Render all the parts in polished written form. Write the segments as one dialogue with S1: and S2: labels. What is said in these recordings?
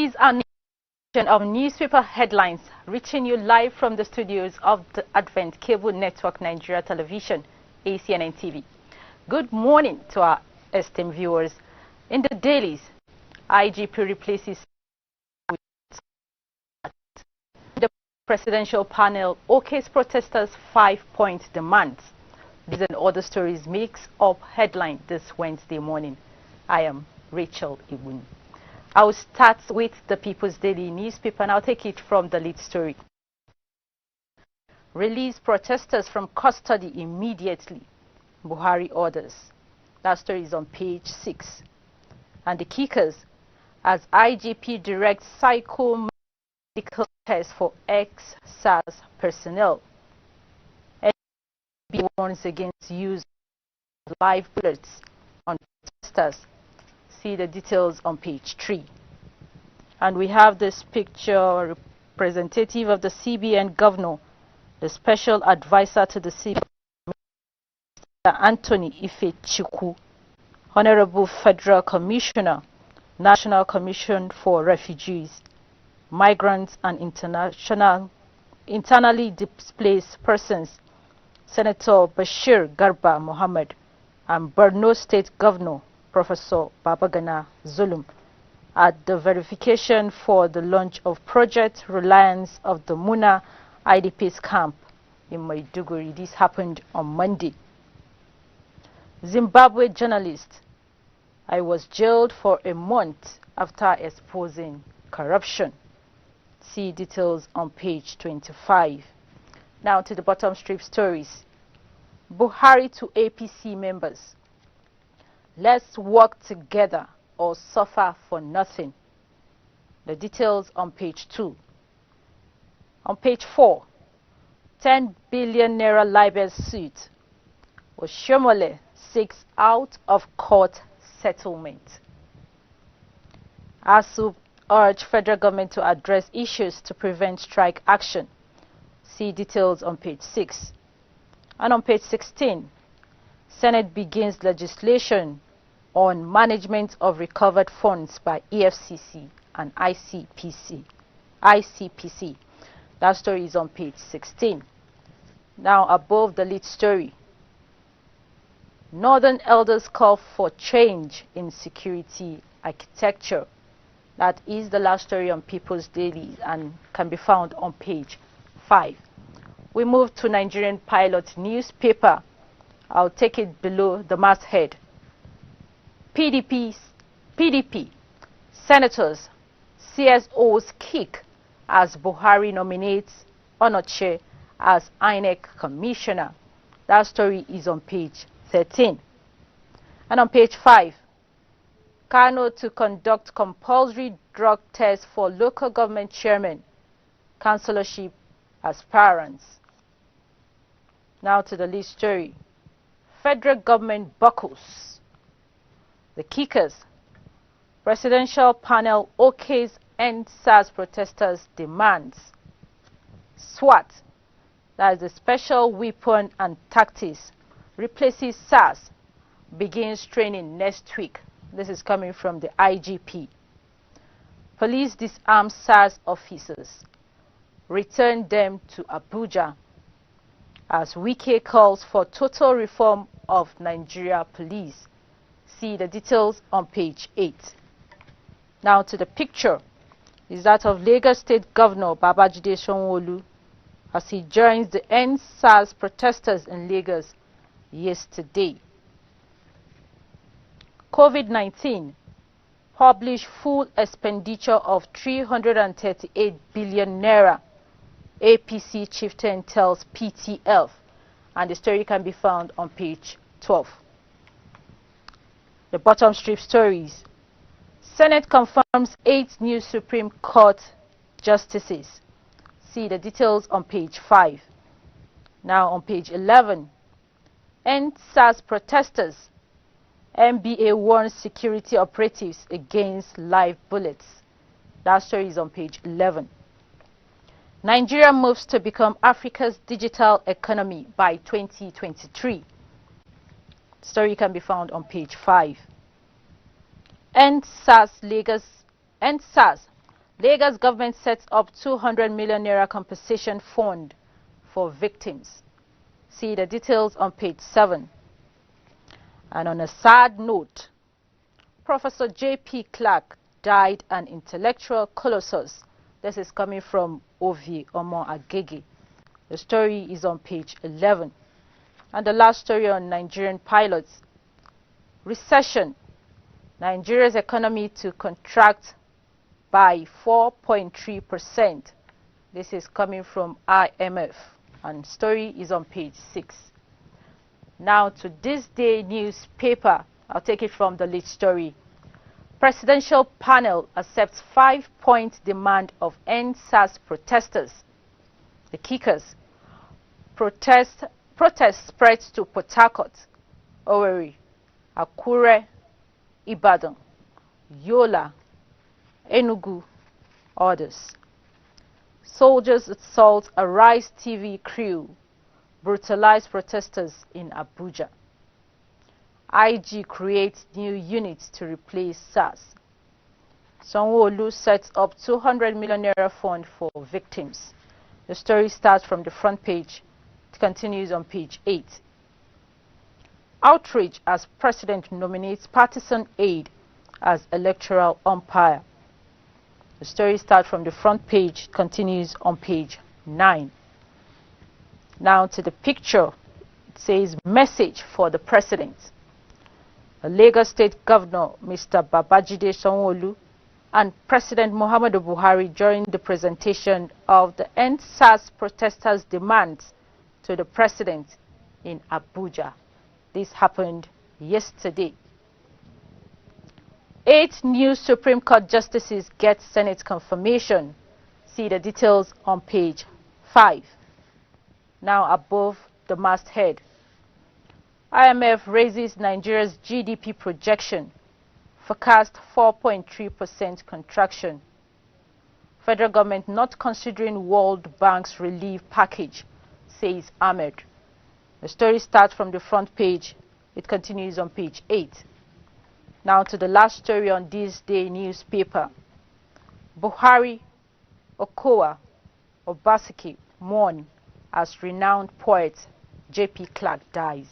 S1: These are of newspaper headlines reaching you live from the studios of the Advent Cable Network Nigeria Television, ACNN TV. Good morning to our esteemed viewers. In the dailies, IGP replaces the presidential panel OK's protesters' 5-point demands. These and other stories makes up headline this Wednesday morning. I am Rachel Iwun. I'll start with the People's Daily newspaper and I'll take it from the lead story. Release protesters from custody immediately. Buhari orders. That story is on page 6. And the kickers, as IGP directs psychomedical tests for ex-SARS personnel. SB warns against use of live bullets on protesters. See the details on page 3. And we have this picture representative of the CBN governor, the special advisor to the CBN, Mr. Anthony Ifechukwu, Honorable Federal Commissioner, National Commission for Refugees, Migrants and internally displaced persons, Senator Bashir Garba Mohammed, and Borno State Governor Professor Babagana Zulum at the verification for the launch of Project Reliance of the Muna IPPIS camp in Maiduguri. This happened on Monday. Zimbabwe journalist, I was jailed for a month after exposing corruption. See details on page 25. Now to the bottom strip stories. Buhari to APC members. Let's work together or suffer for nothing. The details on page 2. On page 4, 10 billion naira libel suit. Oshomole seeks out of court settlement. ASUU'S urge federal government to address issues to prevent strike action. See details on page 6. And on page 16, Senate begins legislation on management of recovered funds by EFCC and ICPC. That story is on page 16. Now above the lead story. Northern elders call for change in security architecture. That is the last story on People's Daily and can be found on page 5. We move to Nigerian Pilot newspaper. I'll take it below the masthead. PDP, senators, CSOs kick as Buhari nominates Onoche as INEC commissioner. That story is on page 13. And on page 5, Kano to conduct compulsory drug tests for local government chairmen, councillorship aspirants. Now to the lead story. Federal government buckles. The kickers. Presidential panel OK's end SARS protesters demands. SWAT, that is the Special Weapon and Tactics, replaces SARS, begins training next week. This is coming from the IGP. Police disarm SARS officers, return them to Abuja, as Wike calls for total reform of Nigeria police. See the details on page 8. Now to the picture is that of Lagos State Governor Babajide Sanwo-Olu as he joins the End SARS protesters in Lagos yesterday. COVID-19 published full expenditure of 338 billion naira. APC chieftain tells PTF, and the story can be found on page 12. The bottom strip stories. Senate confirms 8 new Supreme Court justices. See the details on page 5. Now on page 11. End SARS protesters. NBA warns security operatives against live bullets. That story is on page 11. Nigeria moves to become Africa's digital economy by 2023. Story can be found on page 5. End SARS Lagos government sets up 200 million naira compensation fund for victims. See the details on page 7. And on a sad note, Professor J.P. Clark died an intellectual colossus. This is coming from Ovi Omo Agege. The story is on page 11. And the last story on Nigerian pilots. Recession. Nigeria's economy to contract by 4.3%. This is coming from IMF. And story is on page 6. Now to this day newspaper. I'll take it from the lead story. Presidential panel accepts 5-point demand of end SARS protesters. The kickers. Protest spreads to Port Harcourt, Owerri, Akure, Ibadan, Yola, Enugu, others. Soldiers assault a Rise TV crew, brutalize protesters in Abuja. IG creates new units to replace SARS. Sanwo-Olu sets up 200 million naira fund for victims. The story starts from the front page. It continues on page 8. Outrage as president nominates partisan aide as electoral umpire. The story starts from the front page, continues on page 9. Now to the picture. It says message for the president. The Lagos State Governor Mr. Babajide Sanwo-Olu and President Muhammadu Buhari during the presentation of the End SARS protesters' demands to the president in Abuja. This happened yesterday. 8 new Supreme Court justices get Senate confirmation. See the details on page 5. Now above the masthead. IMF raises Nigeria's GDP projection. Forecast 4.3% contraction. Federal government not considering World Bank's relief package, says Ahmed. The story starts from the front page. It continues on page 8. Now to the last story on this day newspaper. Buhari, Okowa, Obaseki mourn as renowned poet J.P. Clark dies.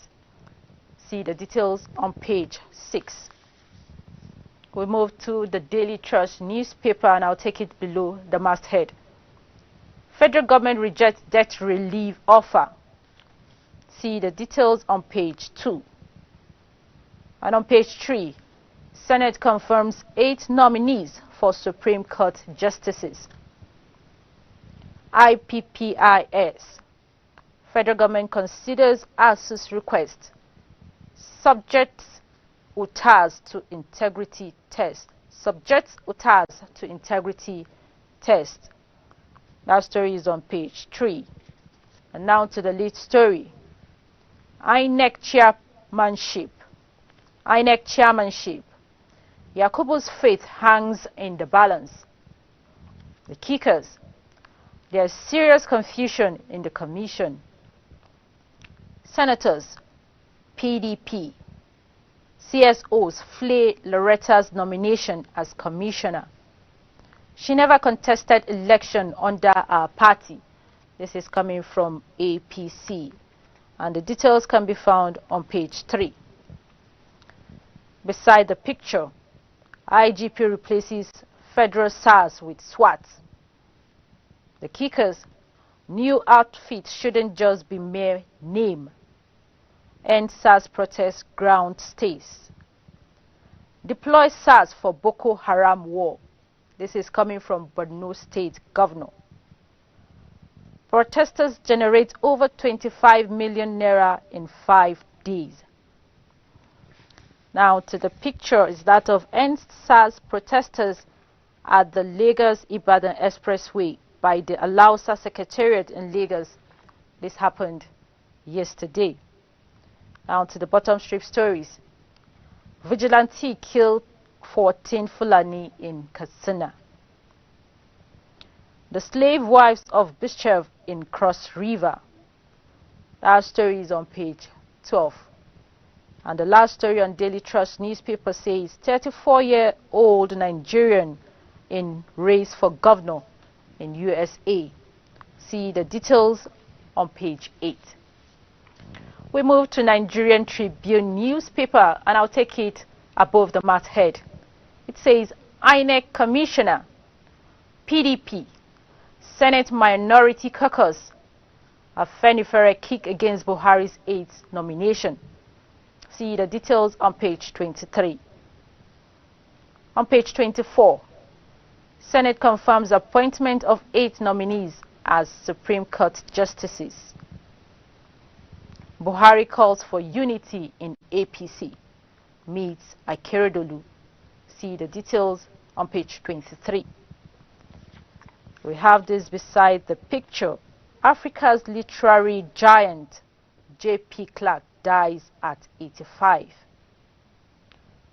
S1: See the details on page 6. We move to the Daily Trust newspaper and I'll take it below the masthead. Federal government rejects debt relief offer. See the details on page 2. And on page 3, Senate confirms 8 nominees for Supreme Court justices. IPPIS. Federal government considers ASUU'S request. Subjects UTAS to integrity test. Subjects UTAS to integrity test. That story is on page 3. And now to the lead story. INEC chairmanship. INEC chairmanship. Yakubu's faith hangs in the balance. The kickers. There's serious confusion in the commission. Senators. PDP. CSOs flay Loretta's nomination as commissioner. She never contested election under our party. This is coming from APC. And the details can be found on page 3. Beside the picture, IGP replaces federal SARS with SWAT. The kickers, new outfit shouldn't just be mere name. End SARS protest ground stays. Deploy SARS for Boko Haram war. This is coming from Borno State Governor. Protesters generate over 25 million naira in 5 days. Now to the picture is that of End SARS protesters at the Lagos-Ibadan Expressway by the Alausa Secretariat in Lagos. This happened yesterday. Now to the bottom strip stories. Vigilante killed 14 Fulani in Katsina. The slave wives of Bishev in Cross River. That story is on page 12. And the last story on Daily Trust newspaper says 34-year-old Nigerian in race for governor in USA. See the details on page 8. We move to Nigerian Tribune newspaper, and I'll take it above the masthead. It says, INEC Commissioner, PDP, Senate Minority Caucus, Afenifere kick against Buhari's 8th nomination. See the details on page 23. On page 24, Senate confirms appointment of 8 nominees as Supreme Court justices. Buhari calls for unity in APC, meets Akeredolu. See the details on page 23. We have this beside the picture. Africa's literary giant, J.P. Clark, dies at 85.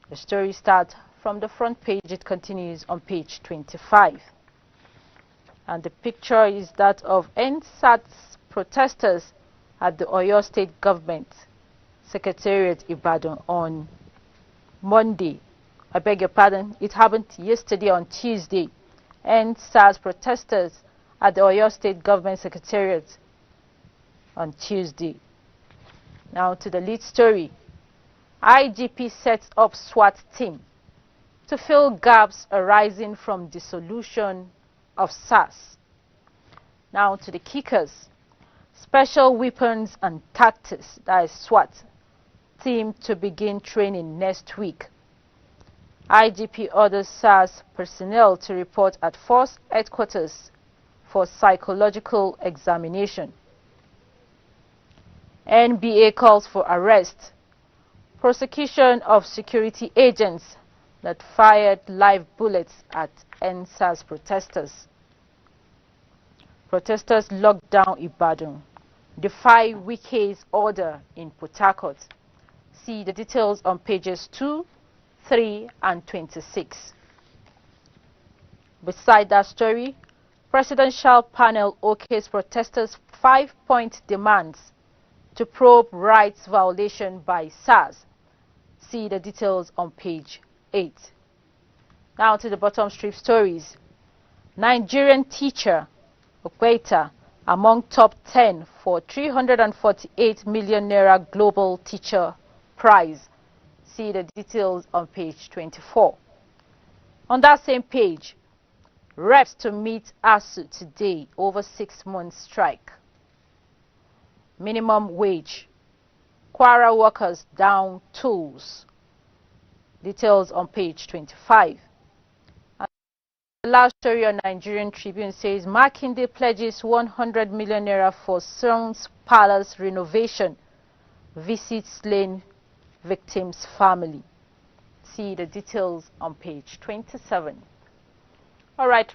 S1: The story starts from the front page. It continues on page 25. And the picture is that of NSAT's protesters at the Oyo State Government Secretariat Ibadan on Monday. I beg your pardon, it happened yesterday on Tuesday. NSAT's protesters at the Oyo State Government Secretariat on Tuesday. Now to the lead story. IGP sets up SWAT team to fill gaps arising from dissolution of SARS. Now to the kickers. Special Weapons and Tactics, that is SWAT, team to begin training next week. IGP orders SARS personnel to report at Force Headquarters for psychological examination. NBA calls for arrest. Prosecution of security agents that fired live bullets at NSAS protesters. Protesters locked down Ibadan. Defy Wike's order in Port Harcourt. See the details on pages 2, 3, and 26. Beside that story, Presidential panel okays protesters' 5-point demands to probe rights violation by SARS. See the details on page 8. Now to the bottom strip stories. Nigerian teacher Okweita among top 10 for 348 million naira global teacher prize. See the details on page 24. On that same page, reps to meet ASUU today over 6 months strike. Minimum wage. Kwara workers down tools. Details on page 25. And the last story on Nigerian Tribune says Makinde pledges 100 million naira for Sons Palace renovation. Visits slain victim's family. See the details on page 27. All right,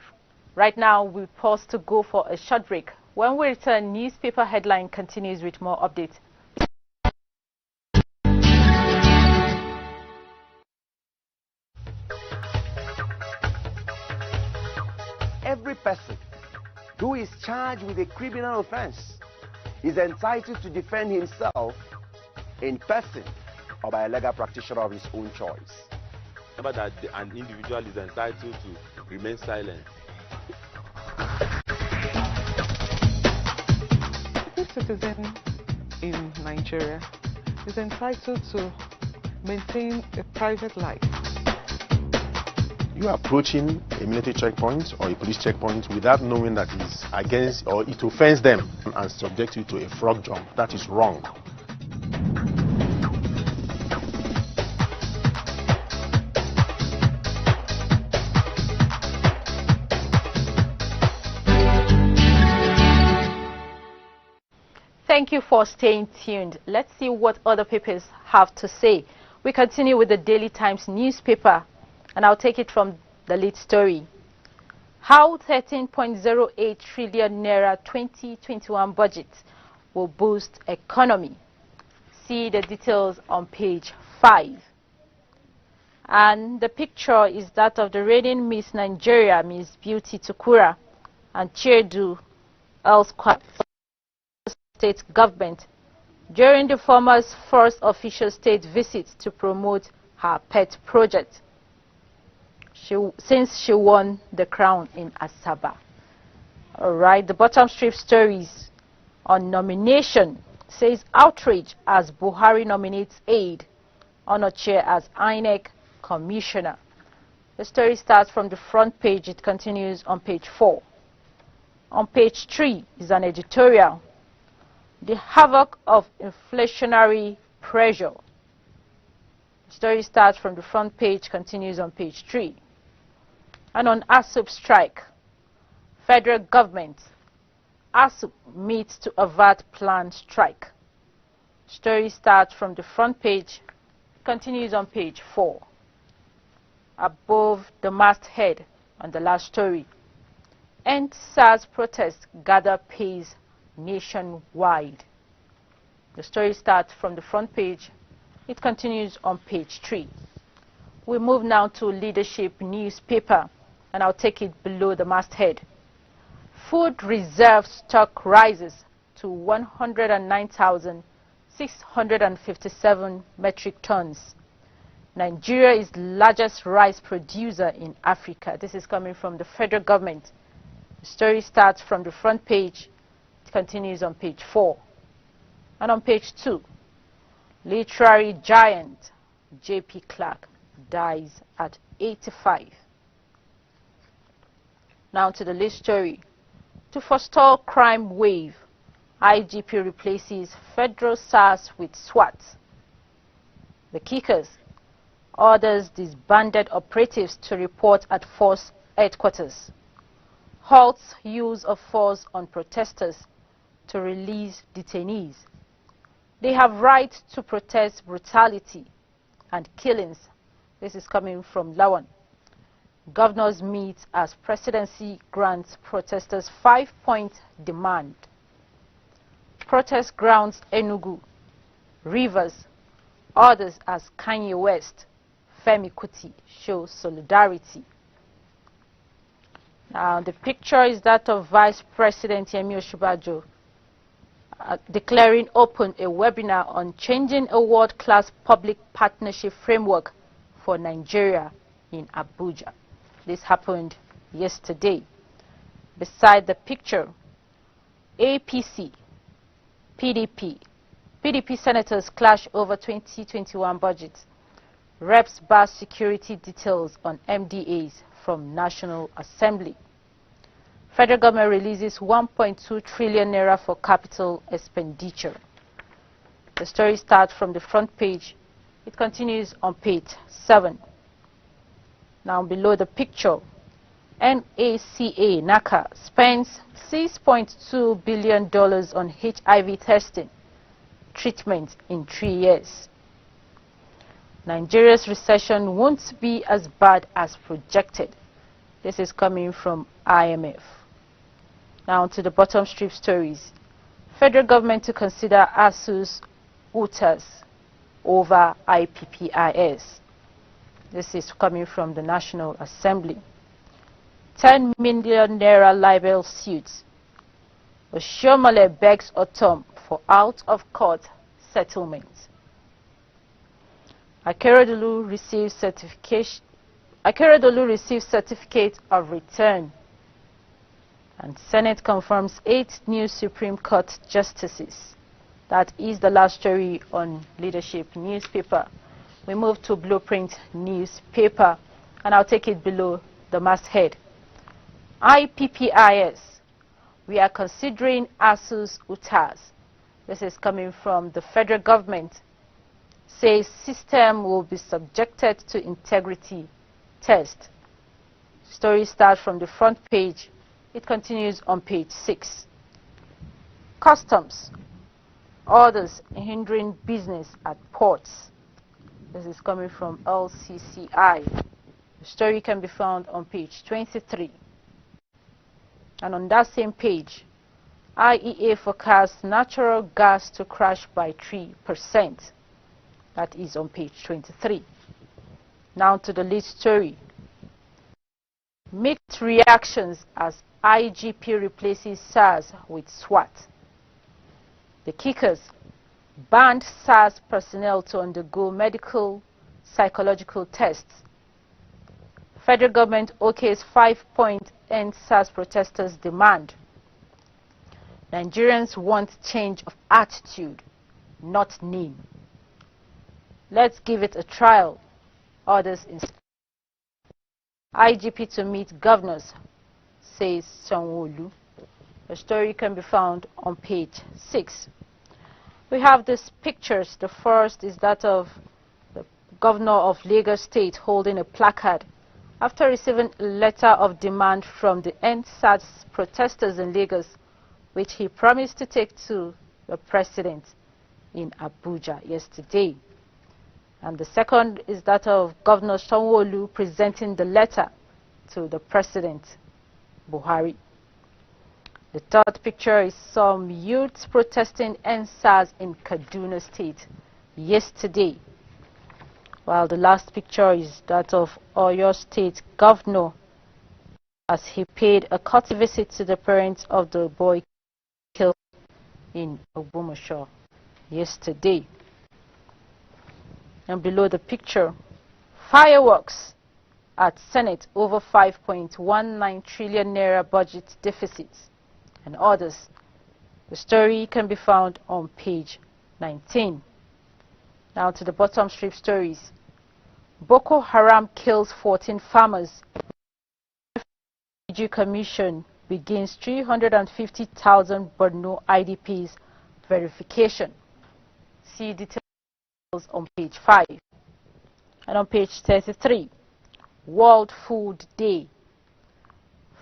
S1: right now we pause to go for a short break. When we return, newspaper headline continues with more updates.
S2: Every person who is charged with a criminal offense is entitled to defend himself in person or by a legal practitioner of his own choice.
S3: Remember that an individual is entitled to remain silent.
S4: Every citizen in Nigeria is entitled to maintain a private life.
S5: You are approaching a military checkpoint or a police checkpoint without knowing that it's against or it offends them and subject you to a frog jump. That is wrong.
S1: Thank you for staying tuned. Let's see what other papers have to say. We continue with the Daily Times newspaper, and I'll take it from the lead story. How 13.08 trillion naira 2021 budget will boost economy. See the details on page 5. And the picture is that of the reigning Miss Nigeria, Miss Beauty Tukura, and Chiedu Elsquat state government during the former's first official state visit to promote her pet project. since she won the crown in Asaba. All right, the bottom strip stories on nomination says outrage as Buhari nominates aide, Onoche as INEC commissioner. The story starts from the front page, it continues on page 4. On page 3 is an editorial, The Havoc of Inflationary Pressure. The story starts from the front page, continues on page 3. And on ASUU'S strike, federal government, ASUU meets to avert planned strike. Story starts from the front page, continues on page 4. Above the masthead on the last story, End SARS protests gather pace nationwide. The story starts from the front page, it continues on page 3. We move now to Leadership newspaper, and I'll take it below the masthead. Food reserve stock rises to 109,657 metric tons. Nigeria is the largest rice producer in Africa. This is coming from the federal government. The story starts from the front page. It continues on page 4. And on page 2, literary giant J.P. Clark dies at 85. Now to the lead story. To forestall crime wave, IGP replaces federal SARS with SWAT. The kickers orders disbanded operatives to report at force headquarters. Halts use of force on protesters to release detainees. They have right to protest brutality and killings. This is coming from Lawan. Governors meet as presidency grants protesters 5-point demand. Protest grounds Enugu, Rivers, others as Kanye West, Femi Kuti show solidarity. Now the picture is that of Vice President Yemi Osinbajo declaring open a webinar on changing a world-class public partnership framework for Nigeria in Abuja. This happened yesterday. Beside the picture, APC, PDP senators clash over 2021 budget. Reps bar security details on MDAs from National Assembly. Federal government releases 1.2 trillion naira for capital expenditure. The story starts from the front page. It continues on page 7. Now below the picture, NACA spends $6.2 billion on HIV testing treatment in 3 years. Nigeria's recession won't be as bad as projected. This is coming from IMF. Now to the bottom strip stories. Federal government to consider ASUU'S UTAS over IPPIS. This is coming from the National Assembly. 10 million naira libel suits. Oshiomhole begs Otom for out-of-court settlement. Akeredolu receives certificate of return. And Senate confirms 8 new Supreme Court justices. That is the last story on Leadership newspaper. We move to Blueprint newspaper, and I'll take it below the masthead. IPPIS, we are considering ASUU'S UTAS. This is coming from the federal government. Says system will be subjected to integrity test. Story starts from the front page. It continues on page 6. Customs orders hindering business at ports. This is coming from LCCI. The story can be found on page 23. And on that same page, IEA forecasts natural gas to crash by 3%. That is on page 23. Now to the lead story. Mixed reactions as IGP replaces SARS with SWAT. The kickers banned SARS personnel to undergo medical psychological tests. Federal government okays 5-point end SARS protesters' demand. Nigerians want change of attitude, not name. Let's give it a trial. Others insist. IGP to meet governors, says Sanwo-Olu. The story can be found on page 6. We have these pictures. The first is that of the governor of Lagos State holding a placard after receiving a letter of demand from the End SARS protesters in Lagos, which he promised to take to the president in Abuja yesterday. And the second is that of Governor Sanwo-Olu presenting the letter to the President Buhari. The third picture is some youths protesting End SARS in Kaduna State yesterday, while the last picture is that of Oyo State Governor as he paid a courtesy visit to the parents of the boy killed in Ogbomoso yesterday. And below the picture, fireworks at Senate over 5.19 trillion naira budget deficits and others. The story can be found on page 19. Now to the bottom strip stories. Boko Haram kills 14 farmers. Refugee Commission begins 350,000 Borno IDPs verification. See details on page 5. And on page 33, World Food Day.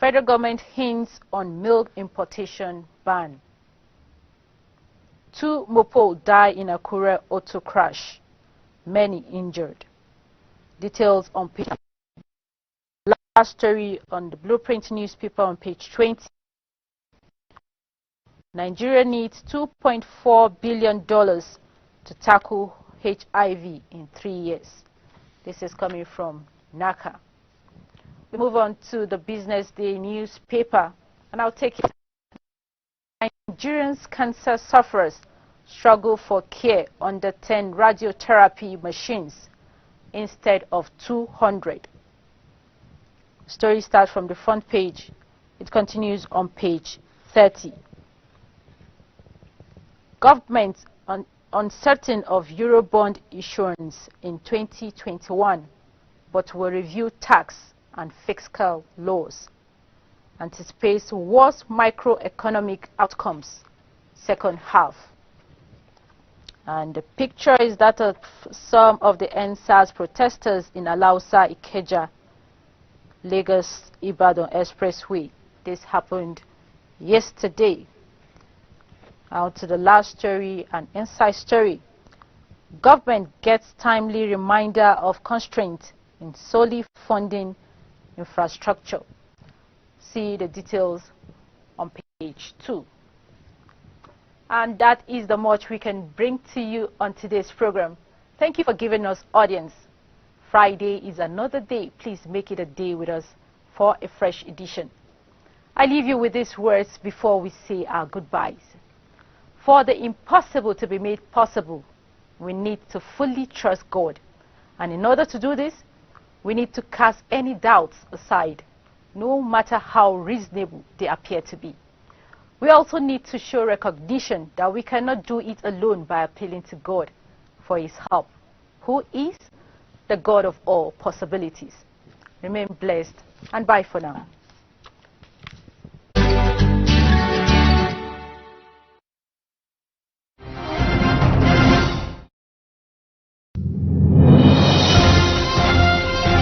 S1: Federal government hints on milk importation ban. 2 Mopo die in Akure auto crash. Many injured. Details on page. Last story on the Blueprint newspaper on page 20. Nigeria needs $2.4 billion to tackle HIV in 3 years. This is coming from NACA. We move on to the Business Day newspaper, and I'll take it. Nigerians cancer sufferers struggle for care under 10 radiotherapy machines instead of 200. Story starts from the front page. It continues on page 30. Government uncertain of Eurobond issuance in 2021, but will review tax and fiscal laws. Anticipates worse microeconomic outcomes second half. And the picture is that of some of the End SARS protesters in Alausa, Ikeja, Lagos Ibadan Expressway. This happened yesterday. Now to the last story, an inside story. Government gets timely reminder of constraint in solely funding infrastructure. See the details on page 2. And that is the much we can bring to you on today's program. Thank you for giving us audience. Friday is another day. Please make it a day with us for a fresh edition. I leave you with these words before we say our goodbyes. For the impossible to be made possible, we need to fully trust God. And in order to do this, we need to cast any doubts aside, no matter how reasonable they appear to be. We also need to show recognition that we cannot do it alone by appealing to God for His help, who is the God of all possibilities. Remain blessed, and bye for now.